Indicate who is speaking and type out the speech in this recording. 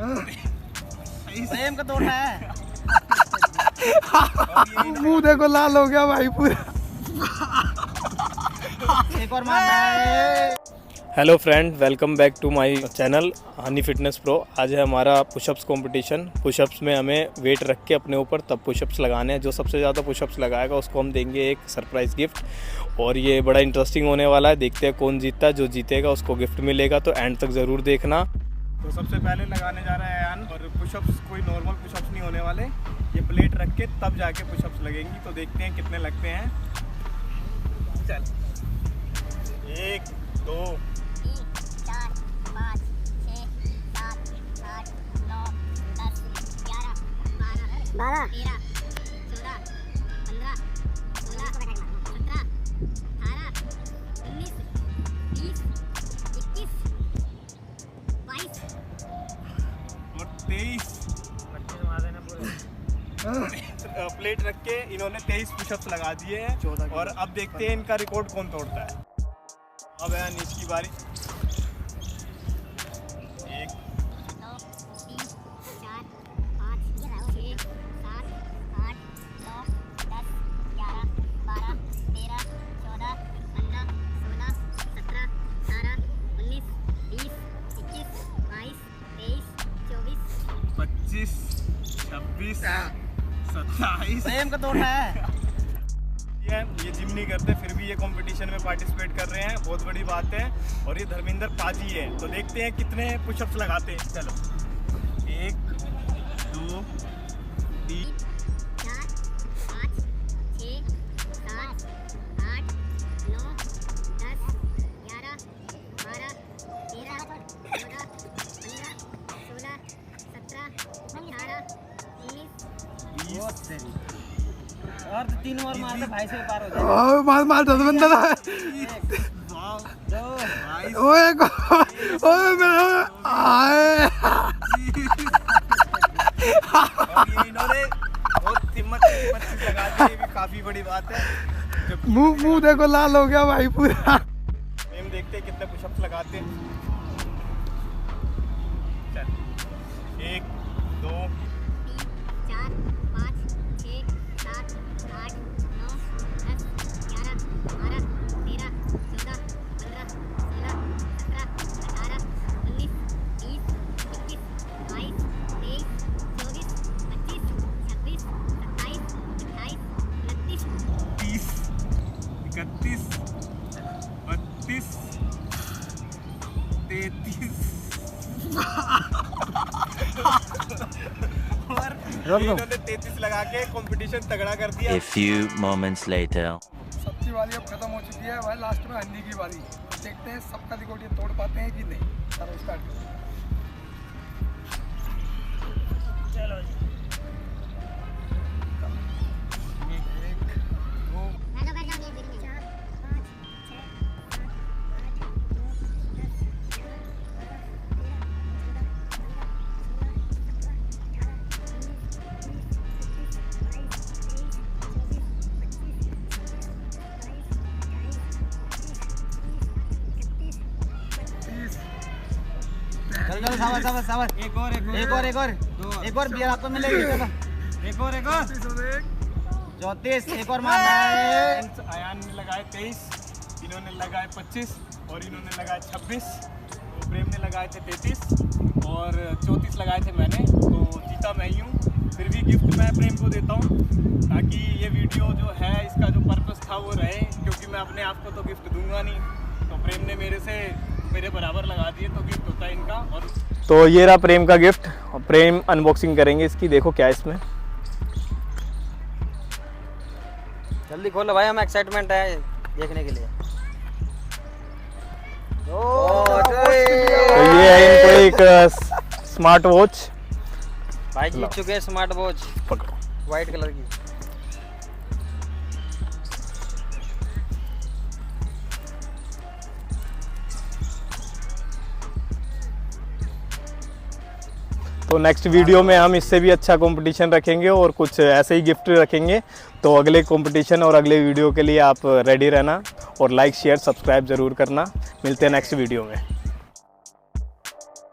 Speaker 1: प्रेम का तोड़ना है।
Speaker 2: मुंह देखो लाल हो गया भाई पूरा।
Speaker 1: एक और मारना है।
Speaker 3: Hello friend, welcome back to my channel honey fitness pro. आज है हमारा पुशअप्स कंपटीशन। पुशअप्स में हमें वेट रख के अपने ऊपर तब पुशअप्स लगाने हैं। जो सबसे ज़्यादा पुशअप्स लगाएगा उसको हम देंगे एक सरप्राइज़ गिफ्ट, और ये बड़ा इंटरेस्टिंग होने वाला है। देखते हैं कौन जीतता है। जो जीतेगा उसको गिफ्ट मिलेगा, तो एंड तक ज़रूर देखना।
Speaker 2: तो सबसे पहले लगाने जा रहा है अयान, और पुशअप्स कोई नॉर्मल पुशअप्स नहीं होने वाले। ये प्लेट रख के तब जाके पुशअप्स लगेंगी। तो देखते हैं कितने लगते हैं। चल 1 2
Speaker 4: 4 5 6 7 8 9 10 11 12 13 14 15 16 17 18 19 20 21 22
Speaker 2: और 23। प्लेट रख के इन्होंने 23 पुशअप्स लगा दिए हैं। और अब देखते हैं इनका रिकॉर्ड कौन तोड़ता है। अब है नीच की बारी। 1
Speaker 4: 2 3 4 5 6 7 8 9 10 11 12 13 14 15 16 17 18 19 20 21 22 23 24
Speaker 2: 25 26 27।
Speaker 1: प्रेम का तोड़ना है।
Speaker 2: ये जिम नहीं करते फिर भी ये कंपटीशन में पार्टिसिपेट कर रहे हैं, बहुत बड़ी बात है। और ये धर्मेंद्र पाजी है। तो देखते हैं कितने पुशअप्स लगाते हैं। चलो 1 2 3
Speaker 4: 4 5 6 7 8 9 10 11 12 13 14 15 16 17 18 19
Speaker 2: 20
Speaker 1: और 3 और मार दे भाई से पार हो जाएगा।
Speaker 2: मार मार धर्मेंद्र।
Speaker 1: 2
Speaker 2: ओए ओए मेरा आए। और ये इन्होंने बहुत हिम्मत से 25 लगा दी। ये भी काफी बड़ी बात है। मुंह देखो लाल हो गया भाई पूरा। हम देखते हैं कितने पुशअप्स लगाते हैं। चल 1 2
Speaker 4: 4 5 6 7 8 9 10 11 12 13 14 15 16 17 18 19 20 21 22 23 24 25 26 27 28 29
Speaker 2: 30 31 32 33 और इन्होंने 33 लगा के कंपटीशन तगड़ा कर दिया।
Speaker 5: A few moments later.
Speaker 2: सबकी बारी अब खत्म हो चुकी है भाई। लास्ट में हन्नी की बारी। देखते हैं सबका रिकॉर्ड ये तोड़ पाते हैं कि नहीं। चलो स्टार्ट करो। चलो जी। 1 2
Speaker 4: हेलो कर जाओ ये 4 5 6 7 8 9 10
Speaker 1: चल चल सावर सावर सावर। एक और बियर आपको मिलेगी। चलो एक और 34। एक और मारना है।
Speaker 2: अयान ने लगाए 23, इन्होंने लगाए 25 और इन्होंने लगाए 26। तो प्रेम ने लगाए थे 33 और 34 लगाए थे मैंने। तो जीता मैं ही हूँ। फिर भी गिफ्ट मैं प्रेम को देता हूँ, ताकि ये वीडियो जो है इसका जो पर्पस था वो रहे। क्योंकि मैं अपने आप को तो गिफ्ट दूंगा नहीं। तो प्रेम ने मेरे बराबर लगा दिए, तो गिफ्ट होता है इनका। और
Speaker 3: तो ये रहा प्रेम का गिफ्ट। और प्रेम अनबॉक्सिंग करेंगे इसकी। देखो क्या है इसमें।
Speaker 1: जल्दी खोलो भाई, हम एक्साइटमेंट है देखने के लिए।
Speaker 3: तो ये है इनको एक स्मार्ट वॉच।
Speaker 1: भाई जीत चुके हैं स्मार्ट वॉच
Speaker 3: पकड़ो।
Speaker 1: वाइट कलर की।
Speaker 3: तो नेक्स्ट वीडियो में हम इससे भी अच्छा कंपटीशन रखेंगे और कुछ ऐसे ही गिफ्ट रखेंगे। तो अगले कंपटीशन और अगले वीडियो के लिए आप रेडी रहना और लाइक शेयर सब्सक्राइब ज़रूर करना। मिलते हैं नेक्स्ट वीडियो में।